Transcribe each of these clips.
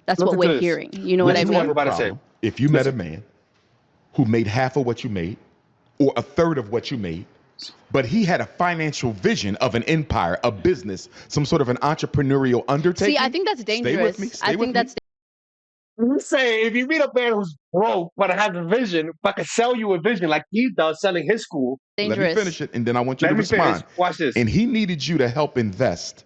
That's what Listen to we're this. hearing. You know This what I is Would you what I'm have mean? a about to say. problem if you met a Listen. man who made half of what you made or a third of what you made, but he had a financial vision of an empire, a business, some sort of an entrepreneurial undertaking? See, I think that's Stay with me. dangerous. I Stay with think me. that's You say if you meet a man who's broke but has a vision, but can sell you a vision like he does selling his school. Let me dangerous. finish it, and then I want you to Let me finish. respond. Watch this. And he needed you to help invest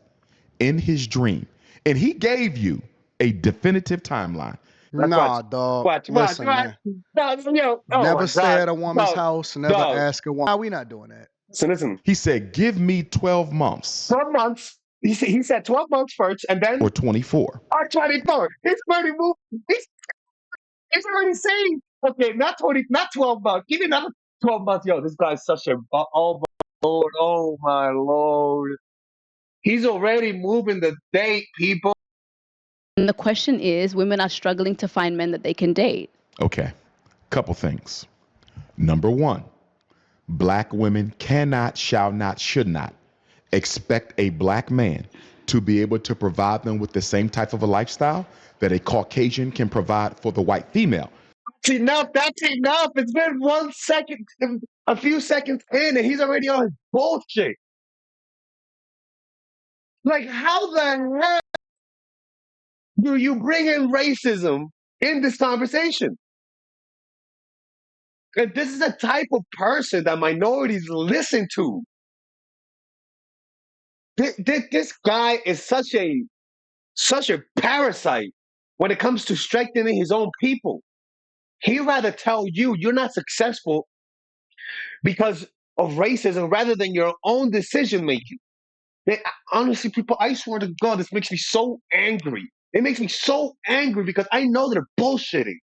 in his dream. And he gave you a definitive timeline. Let's watch. Nah, dog. Watch. Listen, man. No, yo, oh Never my stay God. at a woman's Dog, house. Never dog. ask a woman. Nah, we not doing that. Listen. He said, give me 12 months 12 months. He said 12 months first, and then or 24. 24. He's already moved. He's already saying, okay, not 12 months. Give me another 12 months. Yo, this guy's such a, oh my Lord, oh my Lord. He's already moving the date, people. And the question is, women are struggling to find men that they can date. Okay, couple things. Number one, black women cannot, shall not, should not expect a black man to be able to provide them with the same type of a lifestyle that a Caucasian can provide for the white female. That's enough. That's enough. It's been 1 second, a few seconds in, and he's already on his bullshit. Like, how the hell do you bring in racism in this conversation? And this is the type of person that minorities listen to. This guy is such a parasite when it comes to strengthening his own people. He'd rather tell you you're not successful because of racism rather than your own decision making. Honestly, people, I swear to God, this makes me so angry. It makes me so angry because I know they're bullshitting.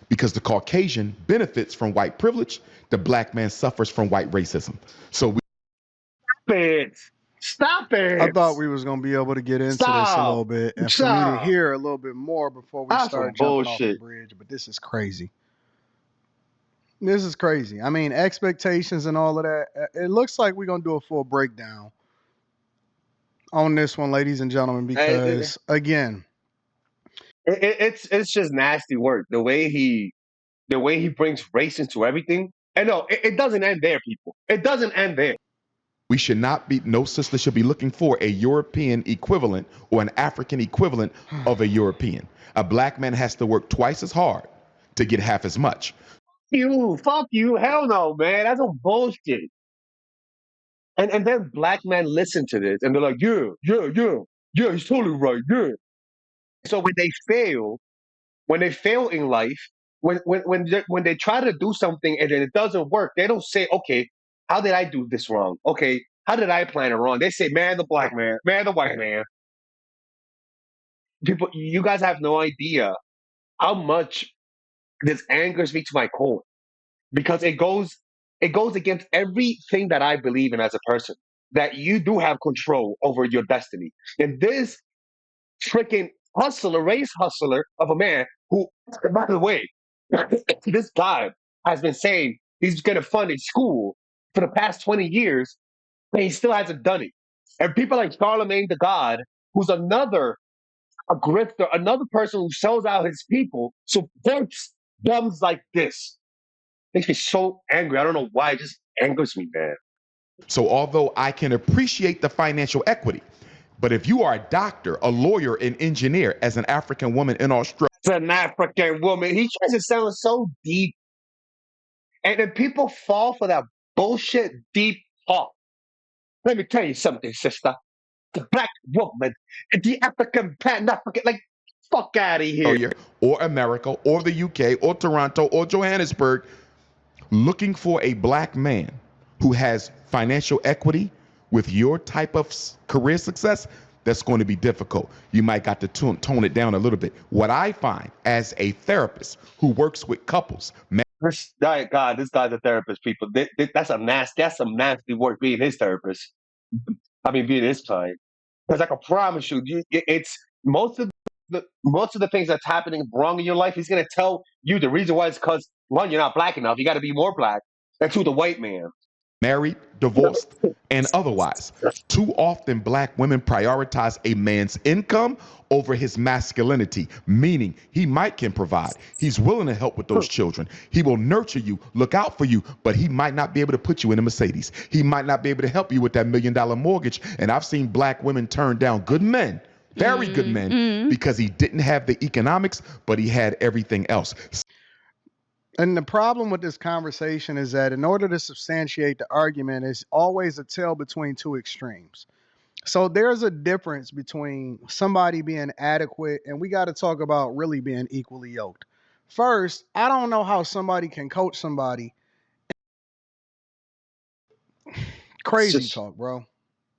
Because the Caucasian benefits from white privilege, the black man suffers from white racism. So we Stop it. Stop it. I thought we was gonna be able to get into this a Stop. little bit, and for me to Stop. hear a little bit more before we That's start some jumping off the bullshit. bridge. But this is crazy. This is crazy. I mean, expectations and all of that. It looks like we're gonna do a full breakdown on this one, ladies and gentlemen, because again, It's just nasty work. The way he brings race into everything. And no, it doesn't end there, people. It doesn't end there. we should not be, no sister should be looking for a European equivalent or an African equivalent of a European. A black man has to work twice as hard to get half as much. Fuck you, hell no, man. That's some bullshit. And then black men listen to this and they're like, yeah, he's totally right, yeah. So when they fail in life, when they try to do something and then it doesn't work, they don't say, okay, how did I do this wrong? Okay, how did I plan it wrong? They say, man, the black man, man, the white man. People, you guys have no idea how much this angers me to my core because it goes against everything that I believe in as a person. That you do have control over your destiny. And this freaking hustler, race hustler of a man who, by the way, this guy has been saying he's going to fund a school for the past 20 years, and he still hasn't done it. And people like Charlemagne the God, who's a grifter, another person who sells out his people, supports bums like this. Makes me so angry. I don't know why. It just angers me, man. So although I can appreciate the financial equity, but if you are a doctor, a lawyer, an engineer, as an African woman in Australia, It's an African woman. He tries to sound so deep. And then people fall for that bullshit deep talk. Let me tell you something, sister. The black woman, the African Pan African, like, fuck out of here. or America, or the UK, or Toronto, or Johannesburg, looking for a black man who has financial equity with your type of career success, that's going to be difficult. You might got to tone it down a little bit. What I find as a therapist who works with couples, This guy's a therapist, people. That's some nasty work being his therapist. I mean, being his client. Because I can promise you, it's most of the things that's happening wrong in your life. He's gonna tell you the reason why is because one, you're not black enough. You got to be more black. And two, the white man. married, divorced, and otherwise. Too often, black women prioritize a man's income over his masculinity, meaning he might can provide. He's willing to help with those children. He will nurture you, look out for you, but he might not be able to put you in a Mercedes. He might not be able to help you with that $1 million mortgage. And I've seen black women turn down good men, very good men, because he didn't have the economics, but he had everything else. And the problem with this conversation is that in order to substantiate the argument, it's always a tale between two extremes. So there's a difference between somebody being adequate, and we got to talk about really being equally yoked. First, I don't know how somebody can coach somebody. Crazy talk, bro.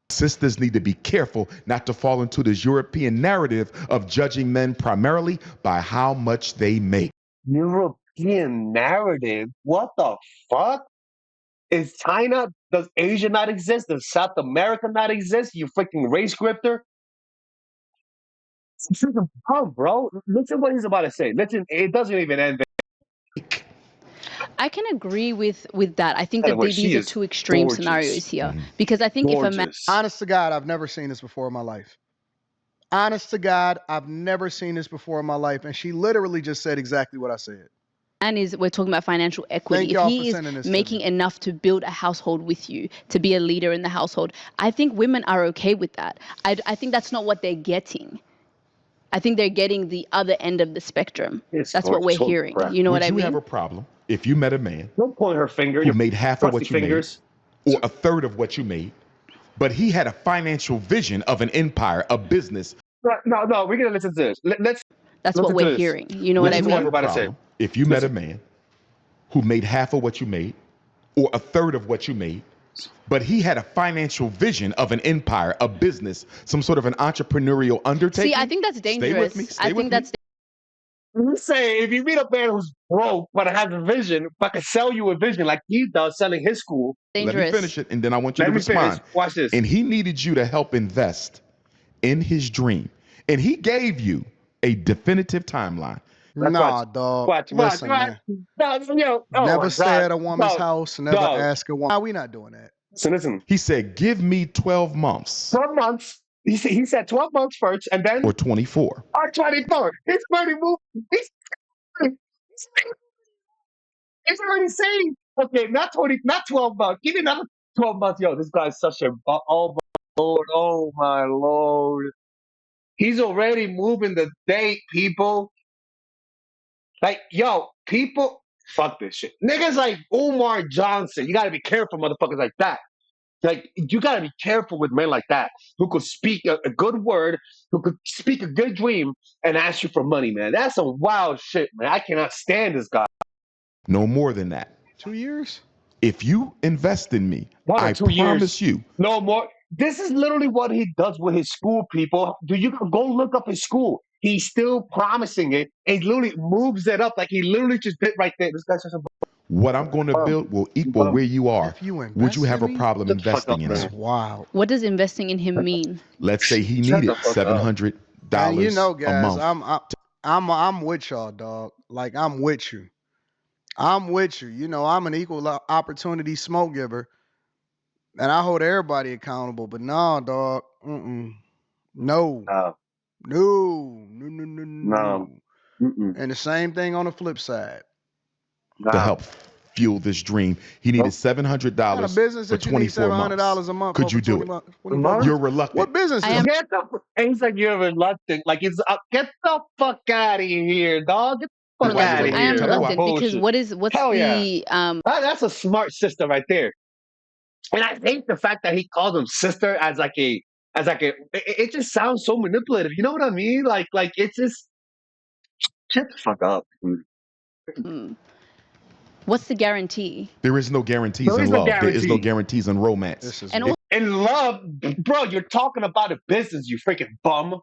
Sisters need to be careful not to fall into this European narrative of judging men primarily by how much they make. European narrative? What the fuck? Is China, does Asia not exist? Does South America not exist? You freaking race grifter? Oh, bro. Listen what he's about to say. Listen, it doesn't even end there. I can agree with that. I think By the that way, these she are is two extreme gorgeous. scenarios here. Because I think if a man, Gorgeous. Honest to God, I've never seen this before in my life. Honest to God, I've never seen this before in my life. And she literally just said exactly what I said. and is we're talking about financial Thank equity. If y'all he for sending is this to making me. enough to build a household with you, to be a leader in the household, I think women are okay with that. I think that's not what they're getting. I think they're getting the other end of the spectrum. It's That's what we're gorgeous. Holy hearing. crap. You know Would what I you have a mean? problem if you met a man Don't point her finger. who Your made half of crusty what you fingers. made or a third of what you made, but he had a financial vision of an empire, a business? No, we're gonna listen to this. Let's That's listen what to we're this. hearing. You know what Would I you Listen to what have I'm a about to say. problem if you met a Listen. man who made half of what you made or a third of what you made, but he had a financial vision of an empire, a business, some sort of an entrepreneurial undertaking? See, I think that's dangerous. Stay with me. Stay I with think me. that's You say if you meet a man who's broke but has a vision, but can sell you a vision like he does selling his school. dangerous. Let me finish it, and then I want you Let to me finish. respond. Watch this. And he needed you to help invest in his dream, and he gave you a definitive timeline. Let's Nah, dog. Listen, man. No, yo, oh Never my stay God. at a woman's Dog, house. Never dog. ask a woman. Nah, we not doing that. Listen. He said, "Give me 12 months 12 months. He said 12 months first, and then or 24." or 24. He's already moved. He's already saying, okay, not 20, not 12 months. Give me another 12 months. Yo, this guy's such a oh my lord, oh my lord. He's already moving the date, people. Like, yo, people, fuck this shit. Niggas like Umar Johnson, you gotta be careful, motherfuckers like that. Like, you gotta be careful with men like that who could speak a good word, who could speak a good dream and ask you for money, man. That's some wild shit, man. I cannot stand this guy. No more than that. 2 years? If you invest in me, 1 or I 2 years. promise you. No more. This is literally what he does with his school, people. Do you go look up his school? He's still promising it and literally moves it up like he literally just did right there. This guy's just a What I'm going to build will equal where you are. If you Would you invest have in a me? problem Shut the fuck investing up, in man. him? That's wild. what does investing in him mean? Let's say he Shut the needed fuck up. $700 And you know, a guys, month. I'm with y'all, dog. Like I'm with you. I'm with you. You know, I'm an equal opportunity smoke giver, and I hold everybody accountable. But no, dog. No, No, no, no, no, no, no. no. Mm-mm. And the same thing on the flip side. To No. help fuel this dream, he needed Nope. $700 Not a business for that you need 24 months. $700 a month. Could for you do 20 it? months, A month? You're reluctant. What business I is am- Get the, and he's like, you're reluctant. Like, it's get the fuck out of here, dog. Get the fuck Why you out of reluctant? I am here. Tell me That's why. reluctant because bullshit. what's Hell yeah. the That's a smart sister right there. And I hate the fact that he called him sister as like a it just sounds so manipulative. You know what I mean? Like it's just shut the fuck up. what's the guarantee? There is no guarantees There in is no love. There is no guarantee. guarantees in romance. This is And wild. In love, bro, you're talking about a business, you freaking bum.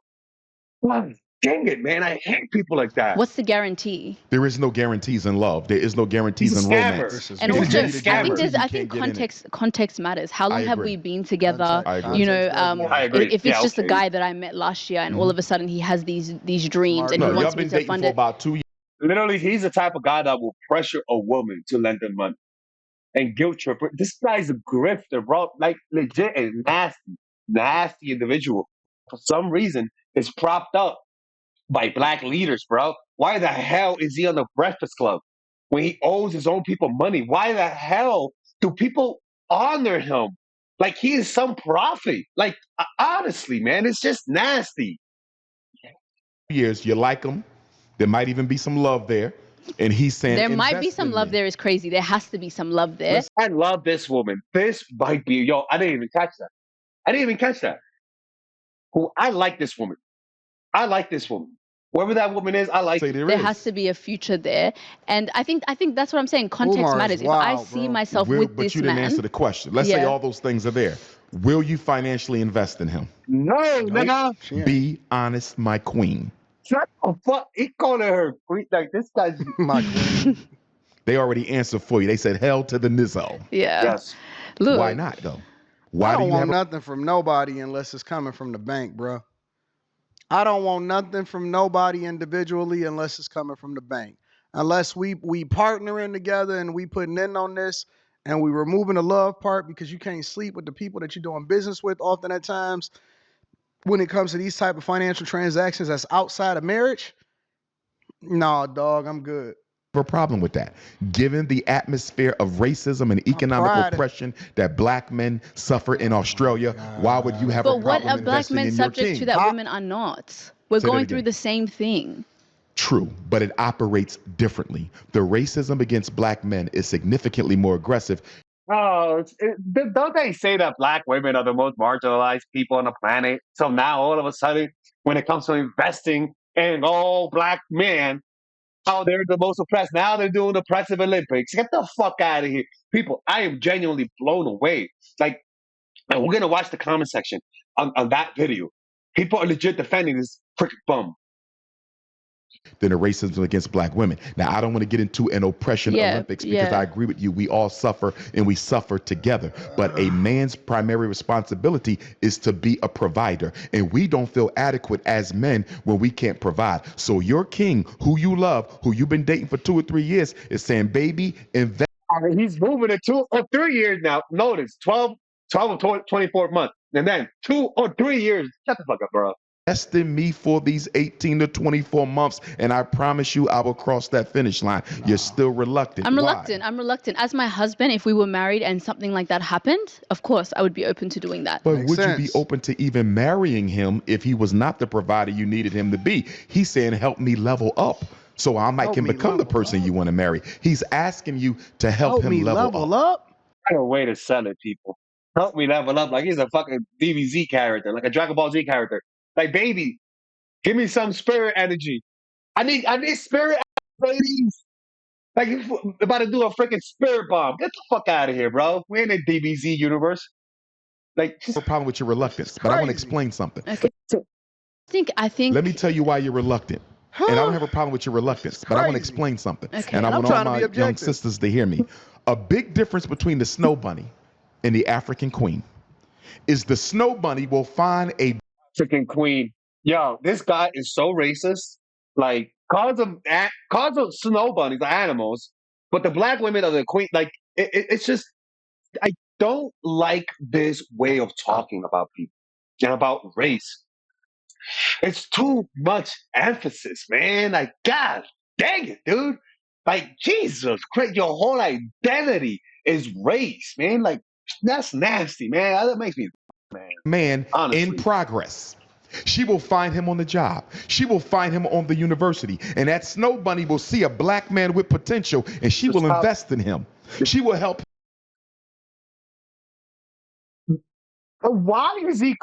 God dang it, man. I hate people like that. what's the guarantee? There is no guarantees in love. There is no guarantees He's a in scammer. romance. This is And He's wild. a also, good I think scammer. there's, You I can't think get in it. context matters. How long I have agree. we been together? I agree. You know, Context does matter. I agree. if it's Yeah, just a okay. guy that I met last year and all of a sudden he has these dreams Smart and No, he man. y'all wants me been to dating fund for it. about 2 years. Literally, he's the type of guy that will pressure a woman to lend him money. and guilt trip. This guy's a grifter, bro. Like legit and nasty individual. For some reason, is propped up by black leaders, bro. Why the hell is he on the Breakfast Club when he owes his own people money? Why the hell do people honor him? Like he is some prophet. Like honestly, man, it's just nasty. Years, you like him. There might even be some love there. And he's saying There might be invest some in love me. there is crazy. There has to be some love there. Let's I love this woman. This might be yo. I didn't even catch that. I didn't even catch that. Who I like this woman. I like this woman. Whoever that woman is, I like say it. there There is. has to be a future there, and I think that's what I'm saying. Context Umar is matters. If I wild, see bro. myself Will, with but this you didn't man, answer the question. Let's say Yeah. all those things are there. Will you financially invest in him? No, Nope. nigga. She ain't. Be honest, my queen. Shut the fuck. He calling her queen. Like this guy's. My queen. They already answered for you. They said hell to the nizzo. yeah. Yes. Look, Why not though? I Why do don't you want have a nothing from nobody unless it's coming from the bank, bro. I don't want nothing from nobody individually unless it's coming from the bank. Unless we partnering together and we putting in on this and we removing the love part because you can't sleep with the people that you're doing business with often at times when it comes to these type of financial transactions that's outside of marriage. Nah, dog, I'm good. problem with that? Given the atmosphere of racism and economic pride- oppression that black men suffer in Australia, why would you have but a what problem are black investing men in your subject king? to that How- women are not? We're Say that going again. through the same thing. True, but it operates differently. The racism against black men is significantly more aggressive. Oh, don't they say that black women are the most marginalized people on the planet? So now all of a sudden, when it comes to investing in all black men, oh, they're the most oppressed. Now they're doing the oppressive Olympics. Get the fuck out of here. People, I am genuinely blown away. Like, and we're going to watch the comment section on that video. People are legit defending this freaking bum. Than the racism against black women. Now, I don't want to get into an oppression Yeah, Olympics because yeah. I agree with you. We all suffer and we suffer together. But a man's primary responsibility is to be a provider. And we don't feel adequate as men when we can't provide. So your king, who you love, who you've been dating for 2 or 3 years, is saying, baby, invest. He's moving to 2 or 3 years now. Notice 12 or 24 months. And then 2 or 3 years. Shut the fuck up, bro. Invest in me for these 18 to 24 months, and I promise you I will cross that finish line. You're still reluctant. I'm Why? reluctant. I'm reluctant. As my husband, if we were married and something like that happened, of course, I would be open to doing that. But Makes would you sense. be open to even marrying him if he was not the provider you needed him to be? He's saying, help me level up so I might Help can me become the level person up. you want to marry. He's asking you to help him me level up. up. Kind of way to sell it, people. Help me level up like he's a fucking DBZ character, like a Dragon Ball Z character. Like, baby, give me some spirit energy. I need spirit, ladies. Like, you about to do a freaking spirit bomb. Get the fuck out of here, bro. We ain't in DBZ universe. Like, No problem with your reluctance, but I want to explain something. Okay. I think. Let me tell you why you're reluctant. And I don't have a problem with your reluctance, but I want to Crazy. explain something. Okay. And I I'm want all trying to my be young objective. sisters to hear me. A big difference between the snow bunny and the African queen is the snow bunny will find a freaking queen. Yo, this guy is so racist. Like, cause of snow bunnies are animals, but the black women are the queen. Like, it's just I don't like this way of talking about people and about race. It's too much emphasis, man. Like, God dang it, dude. Like, Jesus Christ, your whole identity is race, man. Like, that's nasty, man. That makes me man honestly. in progress. She will find him on the job. She will find him on the university. And that snow bunny will see a black man with potential and she will invest in him. She will help. Why is he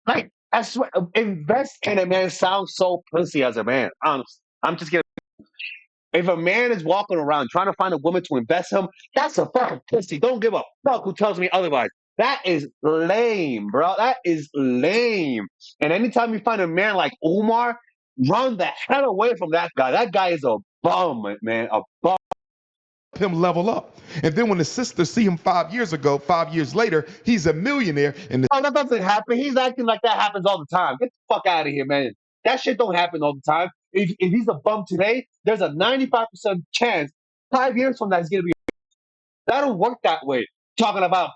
like? I swear, invest in a man sounds so pussy as a man. Honestly, I'm just kidding. If a man is walking around trying to find a woman to invest in him, that's a fucking pussy. Don't give a fuck who tells me otherwise. That is lame, bro. That is lame. And anytime you find a man like Umar, run the hell away from that guy. That guy is a bum, man. A bum. Him level up. And then when the sisters see him 5 years ago, 5 years later, he's a millionaire. And Oh, that doesn't happen. He's acting like that happens all the time. Get the fuck out of here, man. That shit don't happen all the time. If he's a bum today, there's a 95% chance 5 years from that he's gonna be. That don't work that way. Talking about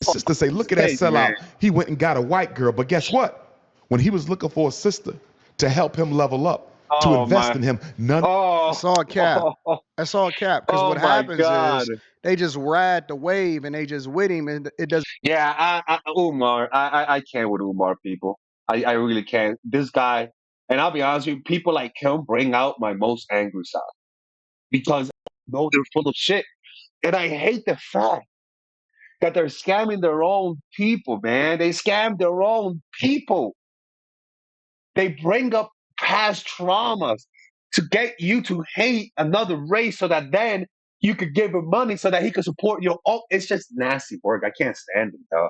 Sister say, look at that hey man. sellout. He went and got a white girl, but guess what? When he was looking for a sister to help him level up, to Oh invest my. in him, none. Oh. That's all cap. That's all cap. Because Oh what my happens God. is they just ride the wave and they just with him, and it doesn't. Yeah, Umar. I can't with Umar people. I really can't. This guy, and I'll be honest with you, people like him bring out my most angry side because I know they're full of shit, and I hate the fact that they're scamming their own people, man. They scam their own people. They bring up past traumas to get you to hate another race so that then you could give him money so that he could support your. Oh, it's just nasty work. I can't stand it, though.